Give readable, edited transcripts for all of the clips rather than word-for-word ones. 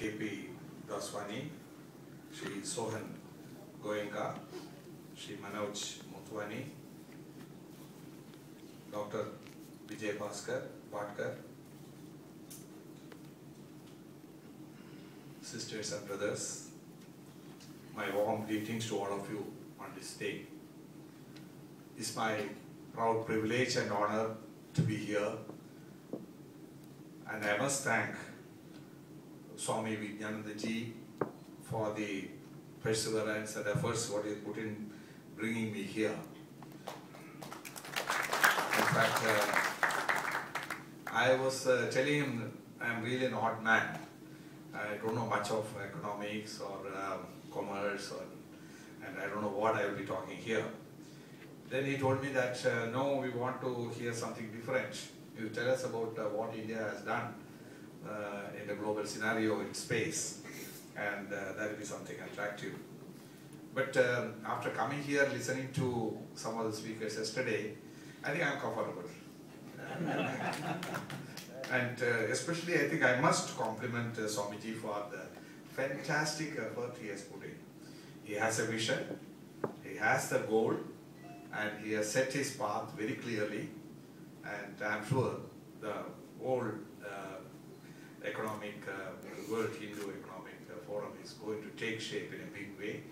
KP Daswani, Shri Sohan Goenka, Shri Manoj Mutwani, Dr. Vijay Bhatkar, sisters and brothers, my warm greetings to all of you on this day. It's my proud privilege and honor to be here, and I must thank Swami Vijnananda ji for the perseverance and efforts what he put in bringing me here. In fact, I was telling him I'm really an odd man. I don't know much of economics or commerce, and I don't know what I will be talking here. Then he told me that no, we want to hear something different. You tell us about what India has done in the global scenario in space, and that will be something attractive. But after coming here, listening to some of the speakers yesterday, I think I'm comfortable. And especially I think I must compliment Swamiji for the fantastic effort he has put in. He has a vision, he has the goal, and he has set his path very clearly, and I'm sure the whole economic, World Hindu Economic Forum is going to take shape in a big way.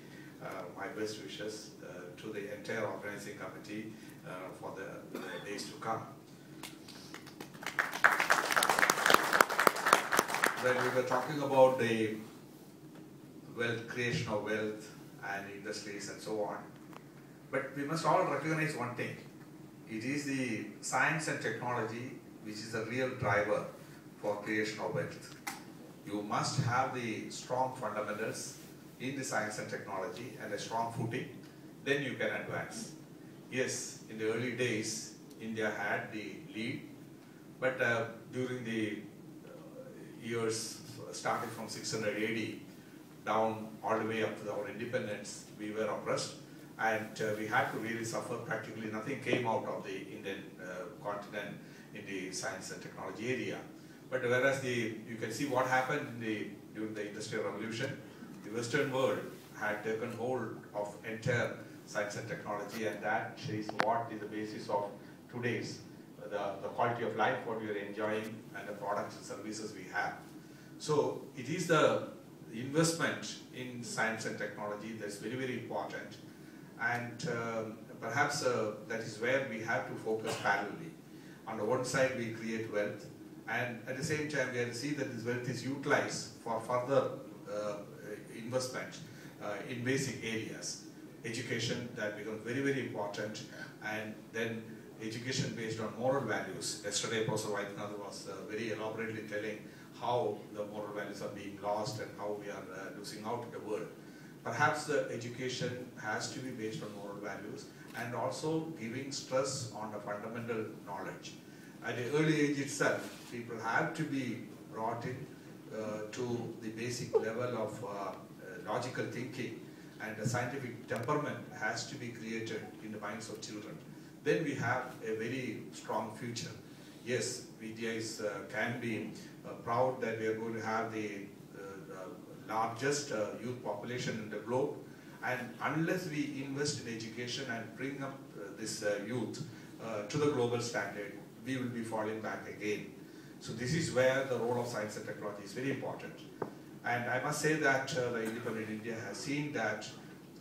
My best wishes to the entire organizing committee for the days to come. When we were talking about the creation of wealth and industries and so on, but we must all recognize one thing. It is the science and technology which is the real driver for creation of wealth. You must have the strong fundamentals in the science and technology and a strong footing, then you can advance. Yes, in the early days, India had the lead, but during the years starting from 600 AD down all the way up to our independence, we were oppressed, and we had to really suffer. Practically nothing came out of the Indian continent in the science and technology area. But whereas you can see what happened during the Industrial Revolution, the Western world had taken hold of entire science and technology, and that is what is the basis of today's the quality of life what we are enjoying and the products and services we have. So it is the investment in science and technology that's very, very important, and perhaps that is where we have to focus parallelly. On the one side we create wealth, and at the same time we have to see that this wealth is utilized for further investment in basic areas. Education, that becomes very, very important, and then education based on moral values. Yesterday Professor Vaidyanathan was very elaborately telling how the moral values are being lost and how we are losing out in the world. Perhaps the education has to be based on moral values and also giving stress on the fundamental knowledge. At the early age itself, people have to be brought in to the basic level of logical thinking, and the scientific temperament has to be created in the minds of children. Then we have a very strong future. Yes, Vidya can be proud that we are going to have the largest youth population in the globe, and unless we invest in education and bring up this youth to the global standard, we will be falling back again. So this is where the role of science and technology is very important. And I must say that the independent India has seen that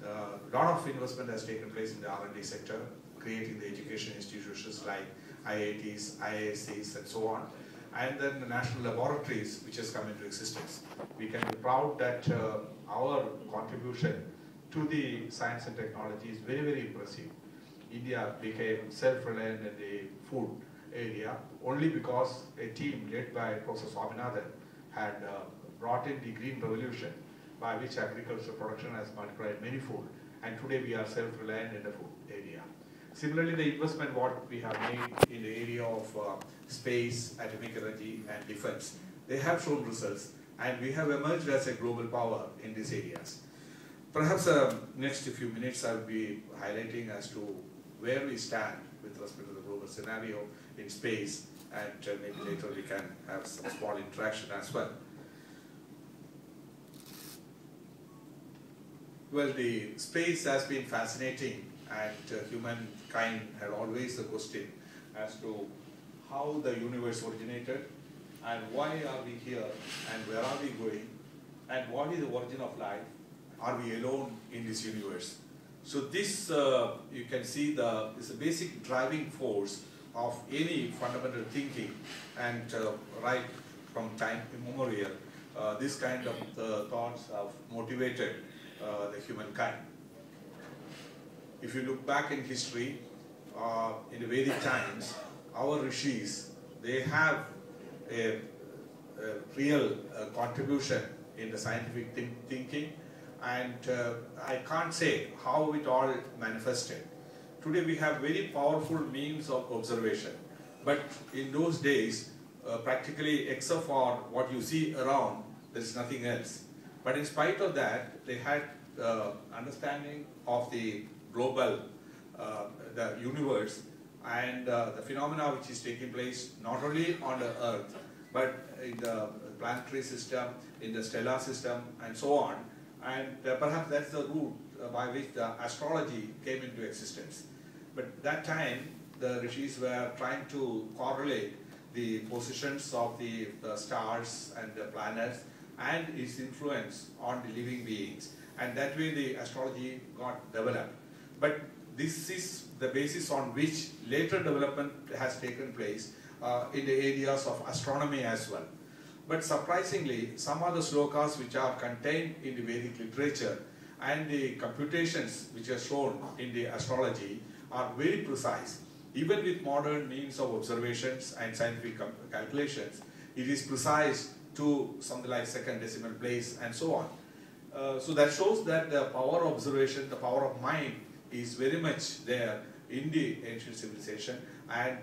a lot of investment has taken place in the R&D sector, creating the education institutions like IITs, IIScs, and so on, and then the national laboratories which has come into existence. We can be proud that our contribution to the science and technology is very, very impressive. India became self-reliant in the food area only because a team led by Professor Swaminathan had brought in the green revolution, by which agricultural production has multiplied many-fold, and today we are self-reliant in the food area. Similarly, the investment what we have made in the area of space, atomic energy, and defense, they have shown results, and we have emerged as a global power in these areas. Perhaps next few minutes I will be highlighting as to where we stand with respect to the global scenario in space, and maybe later we can have some small interaction as well. Well, the space has been fascinating, and humankind had always the question as to how the universe originated, and why are we here, and where are we going, and what is the origin of life? Are we alone in this universe? So this, you can see, is a basic driving force of any fundamental thinking, and right from time immemorial, this kind of thoughts have motivated the humankind. If you look back in history, in the Vedic times, our rishis, they have a real contribution in the scientific thinking, and I can't say how it all manifested. Today we have very powerful means of observation, but in those days, practically except for what you see around, there is nothing else. But in spite of that, they had understanding of the global, the universe, and the phenomena which is taking place not only on the Earth, but in the planetary system, in the stellar system, and so on. And perhaps that's the route by which the astrology came into existence. But that time, the rishis were trying to correlate the positions of the stars and the planets and its influence on the living beings. And that way the astrology got developed. But this is the basis on which later development has taken place in the areas of astronomy as well. But surprisingly, some of the slokas which are contained in the Vedic literature and the computations which are shown in the astrology are very precise. Even with modern means of observations and scientific calculations, it is precise to something like second decimal place and so on. So that shows that the power of observation, the power of mind is very much there in the ancient civilization, and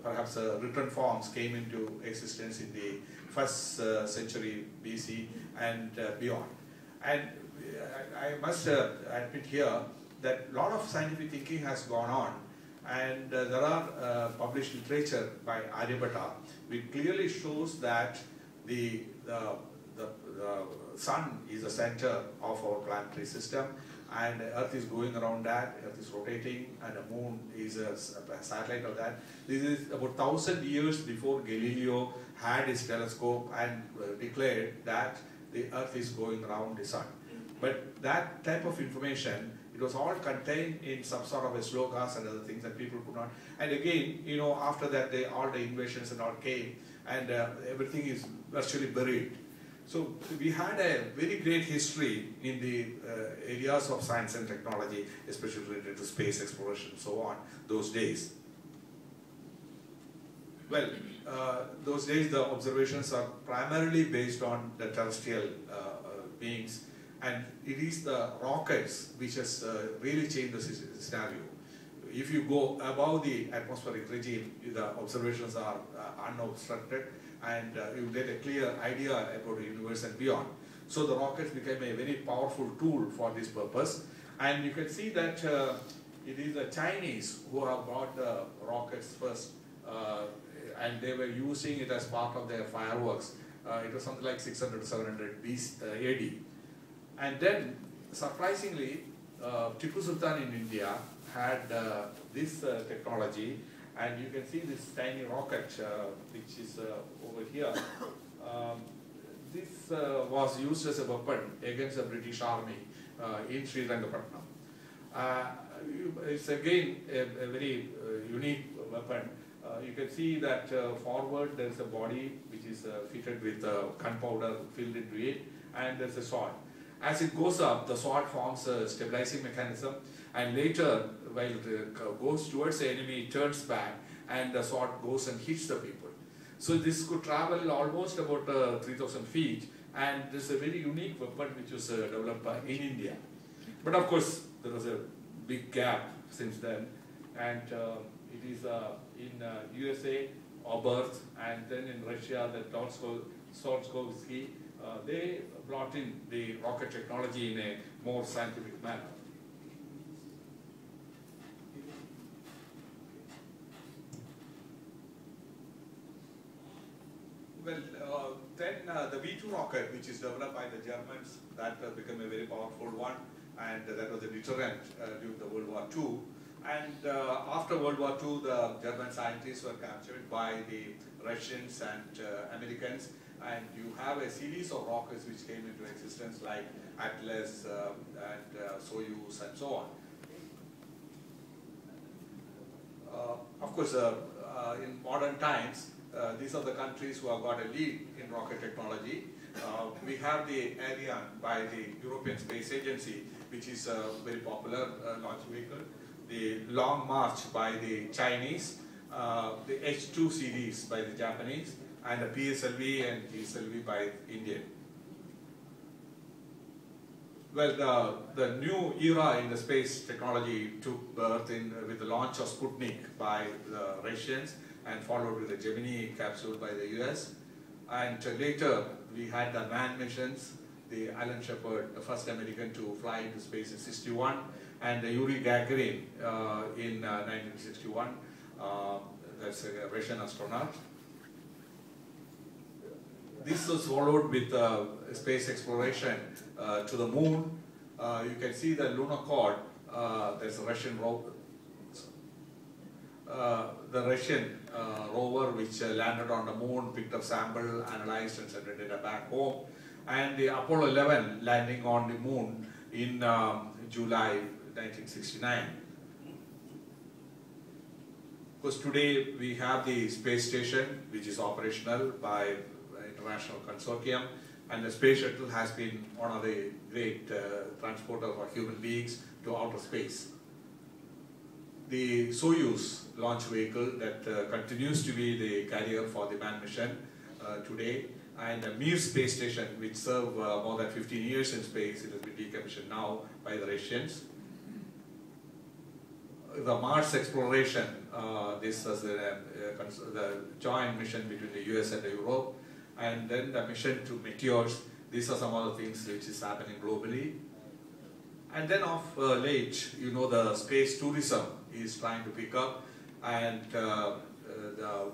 perhaps written forms came into existence in the 1st century BC and beyond. And I must admit here that a lot of scientific thinking has gone on, and there are published literature by Aryabhatta which clearly shows that the sun is the center of our planetary system, and Earth is going around that, Earth is rotating, and the moon is a satellite of that. This is about 1,000 years before Galileo had his telescope and declared that the Earth is going around the sun. But that type of information, it was all contained in some sort of a slokas and other things that people could not. And again, you know, after that, all the invasions and all came, and everything is virtually buried. So we had a very great history in the areas of science and technology, especially related to space exploration and so on, those days. Well, those days the observations are primarily based on the terrestrial beings, and it is the rockets which has really changed the scenario. If you go above the atmospheric regime, the observations are unobstructed, and you get a clear idea about the universe and beyond. So the rockets became a very powerful tool for this purpose, and you can see that it is the Chinese who have brought the rockets first, and they were using it as part of their fireworks. It was something like 600 to 700 AD. And then, surprisingly, Tipu Sultan in India had this technology, and you can see this tiny rocket which is over here. This was used as a weapon against the British Army in Srirangapatnam. It's again a very unique weapon. You can see that forward there is a body which is fitted with gunpowder filled into it, and there's a sword. As it goes up, the sword forms a stabilizing mechanism, and later, while it goes towards the enemy, it turns back, and the sword goes and hits the people. So this could travel almost about 3,000 feet, and this is a very unique weapon which was developed in India. But of course, there was a big gap since then, and it is in USA, Oberth, and then in Russia, the Solskovsky, they brought in the rocket technology in a more scientific manner. Well, then the V2 rocket, which is developed by the Germans, that became a very powerful one. and that was a deterrent during the World War II. And after World War II, the German scientists were captured by the Russians and Americans, and you have a series of rockets which came into existence like Atlas and Soyuz and so on. Of course, in modern times, these are the countries who have got a lead in rocket technology. We have the Ariane by the European Space Agency, which is a very popular launch vehicle. The Long March by the Chinese, the H2 series by the Japanese, and the PSLV and GSLV by India. Well, the new era in the space technology took birth with the launch of Sputnik by the Russians and followed with the Gemini capsule by the US. And later we had the manned missions, the Alan Shepard, the first American to fly into space in '61, and the Yuri Gagarin in 1961, that's a Russian astronaut. This was followed with space exploration to the moon. You can see the lunar cord, there's a Russian rover. The Russian rover which landed on the moon, picked up sample, analyzed and sent the data back home. And the Apollo 11 landing on the moon in July 1969. Because today we have the space station which is operational by international consortium, and the space shuttle has been one of the great transporters for human beings to outer space. The Soyuz launch vehicle that continues to be the carrier for the manned mission today, and the Mir space station which served more than 15 years in space, it has been decommissioned now by the Russians. The Mars exploration, this was the joint mission between the US and Europe, and then the mission to meteors. These are some of the things which is happening globally. And then of late, you know, the space tourism is trying to pick up, and the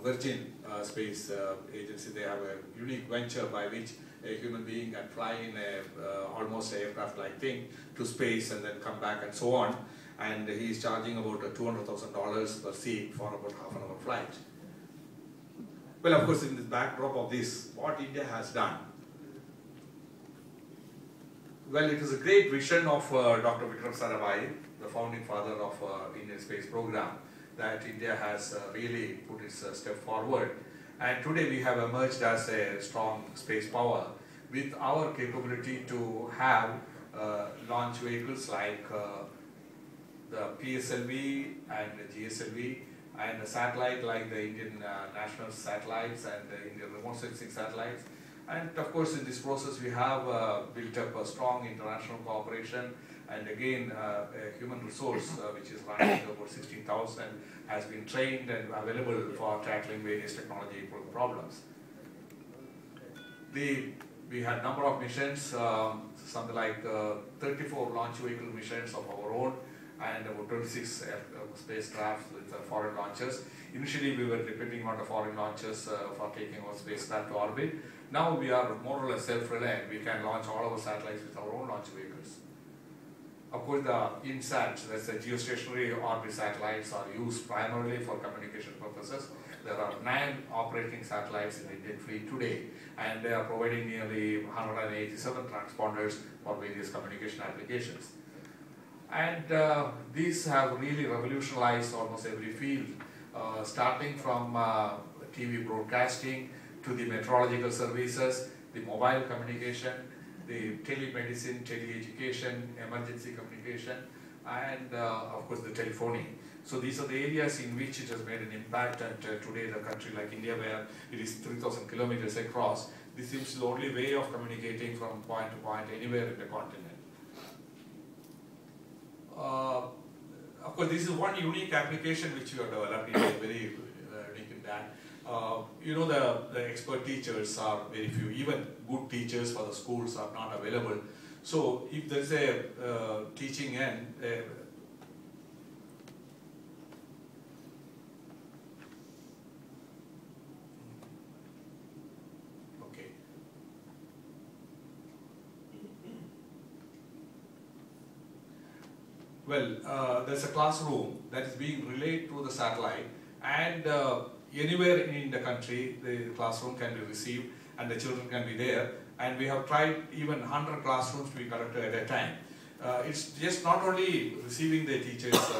Virgin Space Agency, they have a unique venture by which a human being can fly in almost an aircraft-like thing to space and then come back and so on. And he is charging about $200,000 per seat for about half-an-hour flight. Well, of course, in the backdrop of this, what India has done. Well, it is a great vision of Dr. Vikram Sarabhai, the founding father of Indian space program, that India has really put its step forward. And today we have emerged as a strong space power with our capability to have launch vehicles like the PSLV and the GSLV, and a satellite like the Indian national satellites and the Indian remote sensing satellites. And of course, in this process, we have built up a strong international cooperation, and again, a human resource which is running about 16,000 has been trained and available for tackling various technology problems. We had a number of missions, something like 34 launch vehicle missions of our own, and about 26 spacecraft with foreign launchers. Initially, we were depending on the foreign launchers for taking our spacecraft to orbit. Now we are more or less self-reliant. We can launch all our satellites with our own launch vehicles. Of course, the INSAT, that's the geostationary orbit satellites, are used primarily for communication purposes. There are 9 operating satellites in the Indian fleet today, and they are providing nearly 187 transponders for various communication applications. And these have really revolutionized almost every field, starting from TV broadcasting to the meteorological services, the mobile communication, the telemedicine, tele-education, emergency communication, and of course the telephony. So these are the areas in which it has made an impact, and today the country like India, where it is 3,000 kilometers across, this seems the only way of communicating from point to point anywhere in the continent. Of course, this is one unique application which we have developed. It is very unique in that. You know, the expert teachers are very few. Even good teachers for the schools are not available. So if there is a teaching end, Well, there's a classroom that is being relayed to the satellite, and anywhere in the country the classroom can be received and the children can be there, and we have tried even 100 classrooms to be conducted at a time. It's just not only receiving the teachers'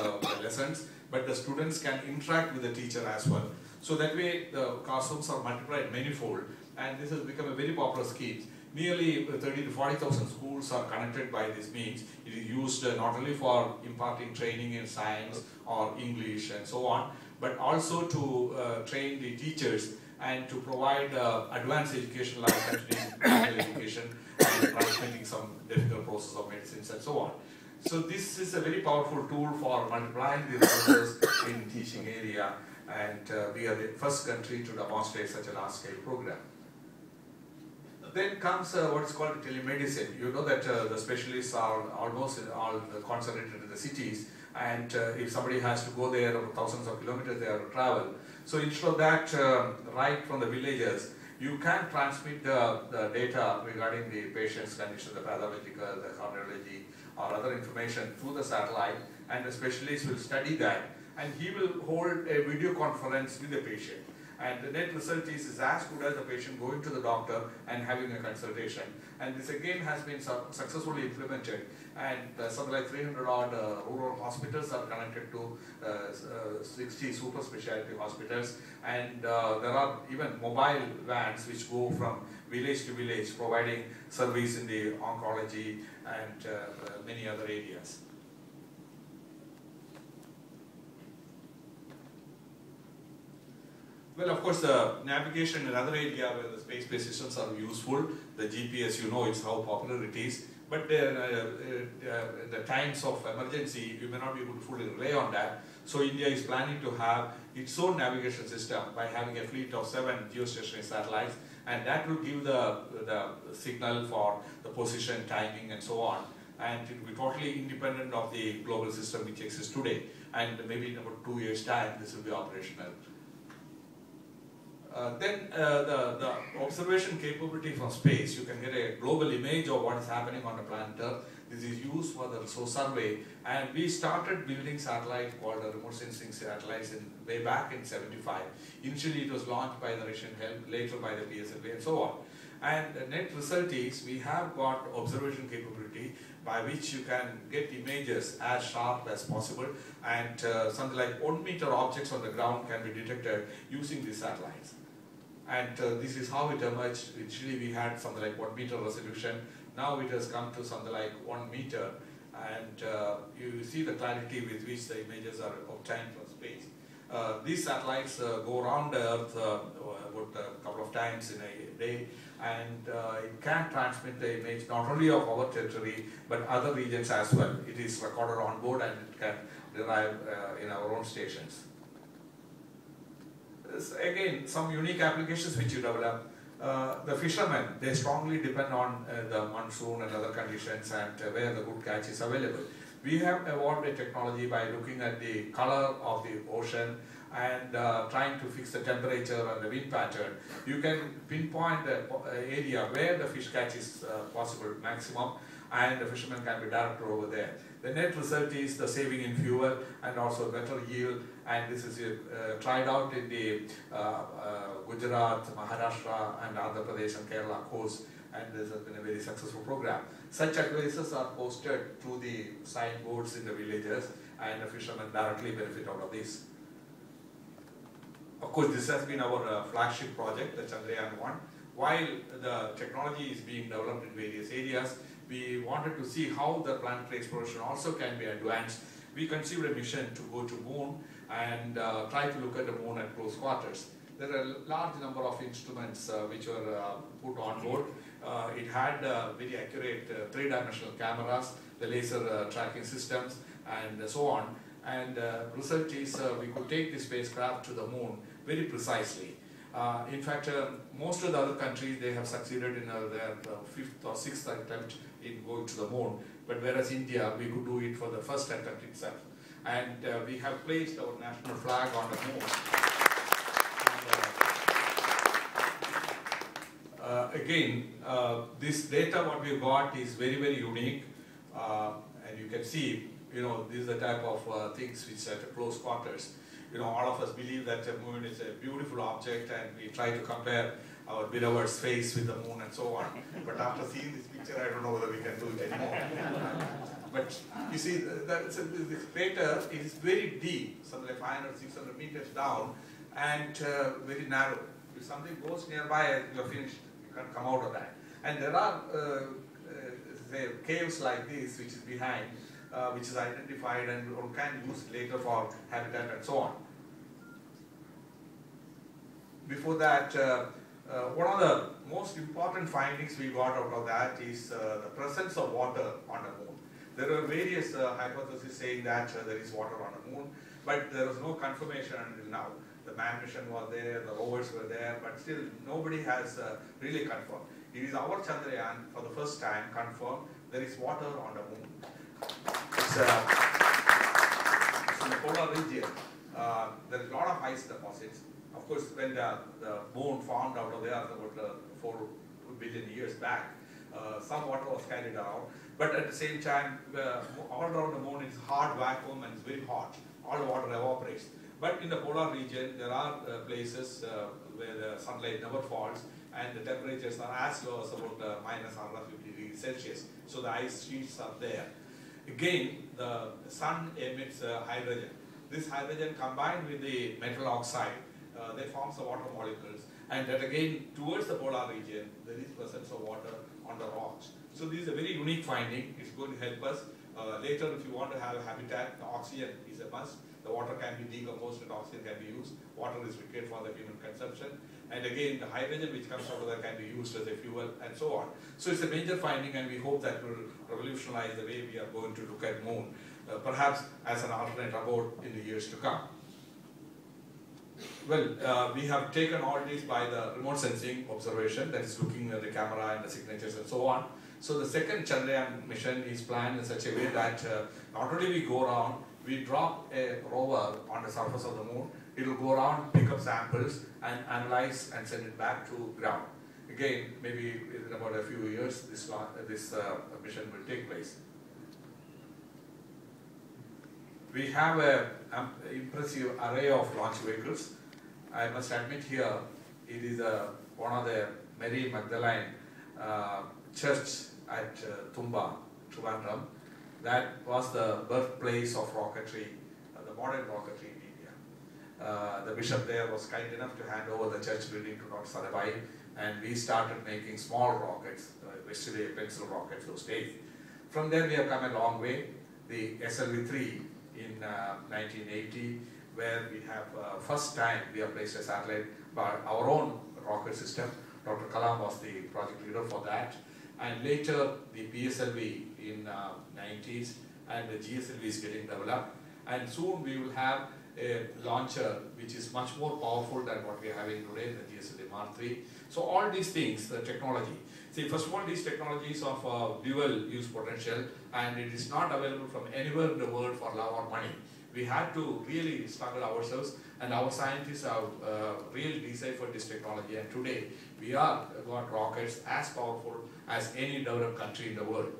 lessons, but the students can interact with the teacher as well. So that way the classrooms are multiplied manifold, and this has become a very popular scheme. Nearly 30 to 40,000 schools are connected by this means. It is used not only for imparting training in science or English and so on, but also to train the teachers and to provide advanced education like continuing medical education and transmitting some difficult process of medicines and so on. So this is a very powerful tool for multiplying the resources in teaching area, and we are the first country to demonstrate such a large-scale program. Then comes what is called telemedicine. You know that the specialists are almost all concentrated in the cities, and if somebody has to go there over thousands of kilometers, they have to travel. So instead of that, right from the villages, you can transmit the data regarding the patient's condition, the pathological, the cardiology, or other information through the satellite, and the specialist will study that, and he will hold a video conference with the patient. And the net result is as good as the patient going to the doctor and having a consultation. And this again has been successfully implemented, and something like 300 odd rural hospitals are connected to 60 super specialty hospitals, and there are even mobile vans which go from village to village providing service in the oncology and many other areas. Well, of course, the navigation in another area where the space-based systems are useful. The GPS, you know, it's how popular it is. But the times of emergency, you may not be able to fully rely on that. So India is planning to have its own navigation system by having a fleet of 7 geostationary satellites, and that will give the signal for the position, timing, and so on. And it will be totally independent of the global system which exists today. And maybe in about 2 years' time, this will be operational. Then the observation capability from space, you can get a global image of what is happening on the planet Earth. This is used for the resource survey, and we started building satellites called remote sensing satellites way back in '75. Initially it was launched by the Russian help, later by the PSLV and so on. And the net result is we have got observation capability by which you can get images as sharp as possible, and something like 1 meter objects on the ground can be detected using these satellites. And this is how it emerged. Initially we had something like 1 meter resolution. Now it has come to something like 1 meter, and you see the clarity with which the images are obtained from space. These satellites go around the Earth about a couple of times in a day, and it can transmit the image not only of our territory but other regions as well. It is recorded on board, and it can derive in our own stations. Again, some unique applications which you develop. The fishermen, they strongly depend on the monsoon and other conditions, and where the good catch is available. We have evolved a technology by looking at the color of the ocean and trying to fix the temperature and the wind pattern. You can pinpoint the area where the fish catch is possible maximum, and the fishermen can be directed over there. The net result is the saving in fuel and also better yield, and this is tried out in the Gujarat, Maharashtra, and Andhra Pradesh and Kerala coast, and this has been a very successful program. Such advices are posted through the signboards in the villages, and the fishermen directly benefit out of this. Of course, this has been our flagship project, the Chandrayaan-1. While the technology is being developed in various areas, we wanted to see how the planetary exploration also can be advanced. We conceived a mission to go to moon and try to look at the moon at close quarters. There are a large number of instruments which were put on board. It had very accurate three-dimensional cameras, the laser tracking systems, and so on. And result is we could take the spacecraft to the moon very precisely. In fact, most of the other countries, they have succeeded in their 5th or 6th attempt in going to the moon, but whereas India, we could do it for the first attempt itself. And we have placed our national flag on the moon. And, again, this data what we got is very, very unique, and you can see these are the type of things which at close quarters, all of us believe that the moon is a beautiful object, and we try to compare our beloved's face with the moon and so on. But after seeing this picture, I don't know whether we can do it anymore. But you see, this crater is very deep, something like 500, 600 meters down, and very narrow. If something goes nearby, you're finished. You can't come out of that. And there are say, caves like this, which is behind, which is identified, and one can use it later for habitat and so on. Before that, one of the most important findings we got out of that is the presence of water on the moon. There are various hypotheses saying that there is water on the moon, but there was no confirmation until now. The manned mission was there, the rovers were there, but still nobody has really confirmed. It is our Chandrayaan for the first time confirmed there is water on the moon. It's in the polar region. There is a lot of ice deposits. Of course, when the moon formed out of the Earth about 4 billion years back, some water was carried around. But at the same time, all around the moon is hard vacuum and it's very hot. All the water evaporates. But in the polar region, there are places where the sunlight never falls, and the temperatures are as low as about minus 150 degrees Celsius. So the ice sheets are there. Again, the sun emits hydrogen. This hydrogen combined with the metal oxide, they form the water molecules. And that again, towards the polar region, there is presence of water on the rocks. So this is a very unique finding. It's going to help us. Later, if you want to have a habitat, the oxygen is a must. The water can be decomposed and oxygen can be used. Water is required for the human consumption. And again, the hydrogen which comes out of that can be used as a fuel and so on. So it's a major finding, and we hope that will revolutionize the way we are going to look at moon, perhaps as an alternate abode in the years to come. Well, we have taken all this by the remote sensing observation, that is looking at the camera and the signatures and so on. So the second Chandrayaan mission is planned in such a way that not only we go around, we drop a rover on the surface of the moon. It will go around, pick up samples, and analyze and send it back to ground. Again, maybe in about a few years, this mission will take place. We have an impressive array of launch vehicles. I must admit here, it is one of the Mary Magdalene church at Tumba, Trivandrum. That was the birthplace of rocketry, the modern rocketry in India. The bishop there was kind enough to hand over the church building to Dr. Sarabhai, and we started making small rockets, especially pencil rockets those days. From there we have come a long way. The SLV-3 in 1980, where we have first time we have placed a satellite by our own rocket system. Dr. Kalam was the project leader for that. And later the PSLV in 90s, and the GSLV is getting developed. And soon we will have a launcher which is much more powerful than what we are having today, the GSLV Mark III. So all these things, the technology. See, first of all, these technologies of dual use potential, and it is not available from anywhere in the world for love or money. We had to really struggle ourselves, and our scientists have really deciphered this technology, and today we are got rockets as powerful as any developed country in the world.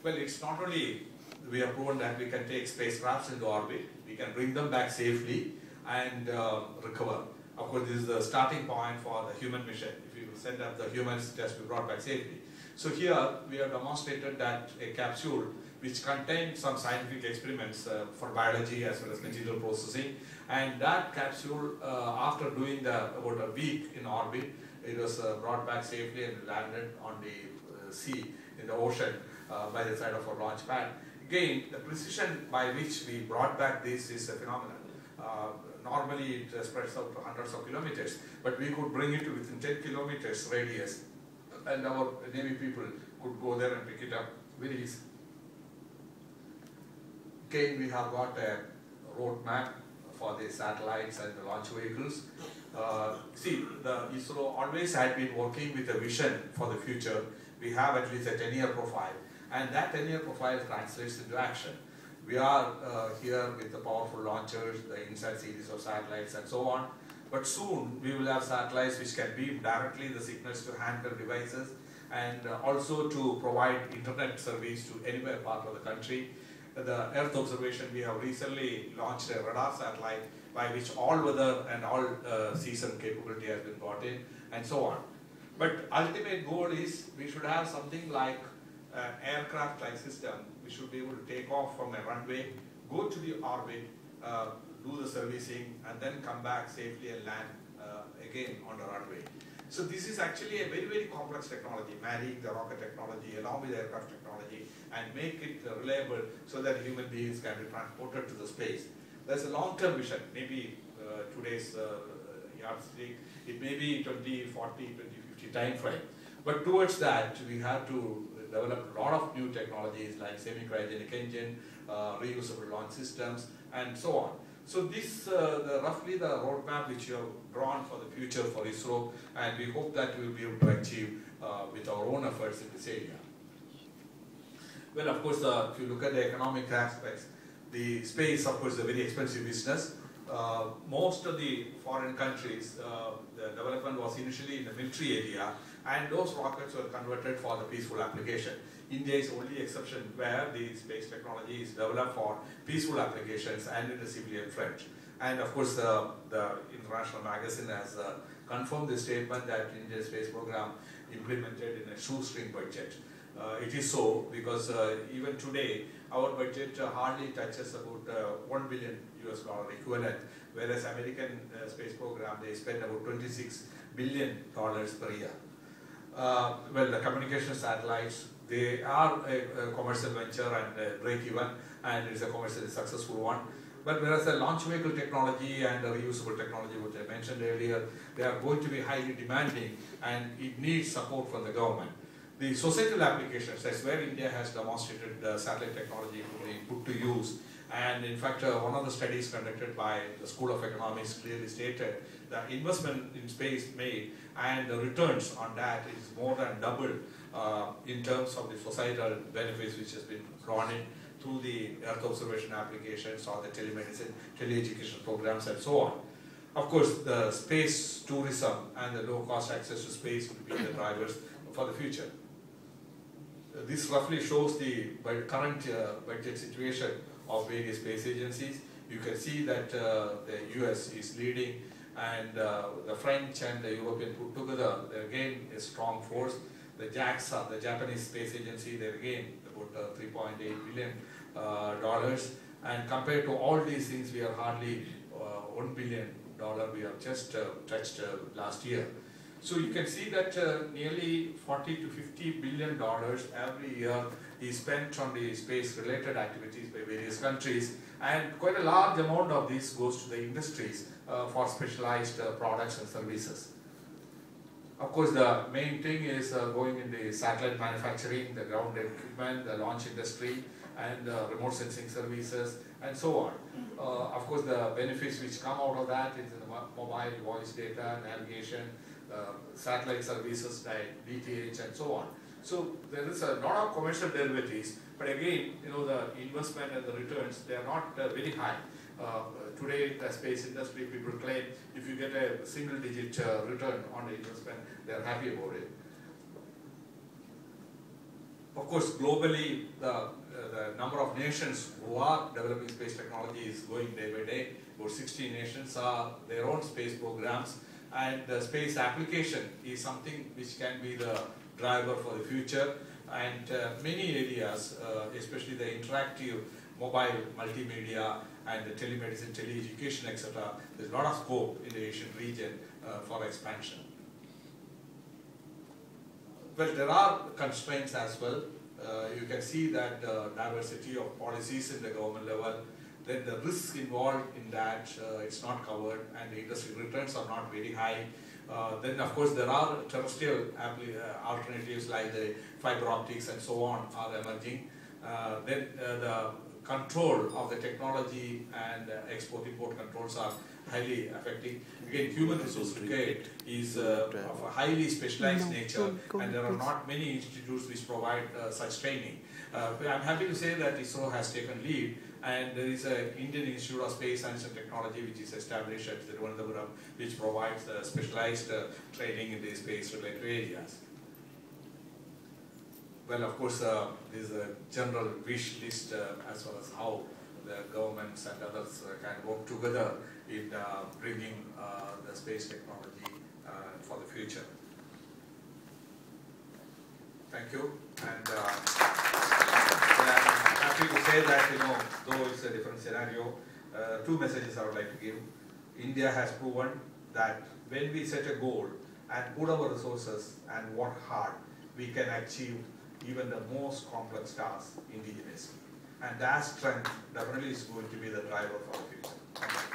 Well, it's not only we have proven that we can take spacecrafts into orbit, we can bring them back safely and recover. Of course, this is the starting point for the human mission. If you send up the humans, it has to be brought back safely. So here we have demonstrated that a capsule which contained some scientific experiments for biology as well as material processing, and that capsule, after doing about a week in orbit, it was brought back safely and landed on the sea, in the ocean, by the side of a launch pad. Again, the precision by which we brought back this is phenomenal. Normally it spreads out to hundreds of kilometers, but we could bring it to within 10 kilometers radius, and our Navy people could go there and pick it up very easily. Again, we have got a roadmap for the satellites and the launch vehicles. See, the ISRO always had been working with a vision for the future. We have at least a 10-year profile, and that 10-year profile translates into action. We are here with the powerful launchers, the INSAT series of satellites and so on. But soon we will have satellites which can beam directly the signals to handheld devices, and also to provide internet service to anywhere part of the country. The Earth observation, we have recently launched a radar satellite by which all weather and all season capability has been brought in, and so on. But ultimate goal is we should have something like an aircraft-like system. We should be able to take off from a runway, go to the orbit, do the servicing, and then come back safely and land again on the runway. So this is actually a very, very complex technology, marrying the rocket technology along with the aircraft technology and make it reliable so that human beings can be transported to the space. There's a long-term vision, maybe today's yardstick, it may be 2040, 2050 time frame. But towards that, we have to develop a lot of new technologies like semi-cryogenic engine, reusable launch systems, and so on. So this roughly the roadmap which you have drawn for the future for ISRO, and we hope that we will be able to achieve with our own efforts in this area. Well, of course, if you look at the economic aspects, the space, of course, is a very expensive business. Most of the foreign countries, the development was initially in the military area, and those rockets were converted for the peaceful application. India is the only exception where the space technology is developed for peaceful applications and in the civilian front. And of course, the international magazine has confirmed the statement that India's space program implemented in a shoestring budget. It is so because even today, our budget hardly touches about $1 billion US equivalent, whereas American space program, they spend about $26 billion per year. Well, the communication satellites, they are a commercial venture and break even, and it's a commercially successful one. But whereas the launch vehicle technology and the reusable technology, which I mentioned earlier, they are going to be highly demanding, and it needs support from the government. The societal applications, that's where India has demonstrated satellite technology to be put to use. And in fact, one of the studies conducted by the School of Economics clearly stated that investment in space made and the returns on that is more than double in terms of the societal benefits which has been drawn in through the Earth observation applications or the telemedicine, teleeducation programs, and so on. Of course, the space tourism and the low-cost access to space will be the drivers for the future. This roughly shows the current budget situation of various space agencies. You can see that the US is leading, and the French and the European put together, they're again a strong force. The JAXA, the Japanese Space Agency, they're again about $3.8 billion. And compared to all these things, we are hardly $1 billion we have just touched last year. So you can see that nearly $40 to $50 billion every year is spent on the space-related activities by various countries, and quite a large amount of this goes to the industries for specialized products and services. Of course, the main thing is going in the satellite manufacturing, the ground equipment, the launch industry, and remote sensing services, and so on. Of course, the benefits which come out of that is the mobile voice data, navigation, satellite services like DTH, and so on. So there is a lot of commercial derivatives, but again, you know, the investment and the returns, they are not very high. Today, the space industry, people claim if you get a single-digit return on the investment, they are happy about it. Of course, globally, the number of nations who are developing space technology is going day by day. About 60 nations are their own space programs, and the space application is something which can be the driver for the future. And many areas, especially the interactive mobile multimedia and the telemedicine, teleeducation, etc., there's a lot of scope in the Asian region for expansion. Well, there are constraints as well. You can see that diversity of policies in the government level, then the risks involved in that, it's not covered, and the industry returns are not very high. Then of course there are terrestrial alternatives like the fiber optics and so on are emerging. Then the control of the technology and export-import controls are highly affecting. Again, human resource required is of a highly specialized nature, and there are not many institutes which provide such training. I'm happy to say that ISRO has taken lead, and there is an Indian Institute of Space Science and Technology which is established at Thiruvananthapuram, which provides specialized training in the space-related areas. Well, of course, there is a general wish list as well as how the governments and others can work together in bringing the space technology for the future. Thank you, and I'm happy to say that, though it's a different scenario, two messages I would like to give. India has proven that when we set a goal and put our resources and work hard, we can achieve even the most complex tasks indigenously. And that strength definitely is going to be the driver for the future.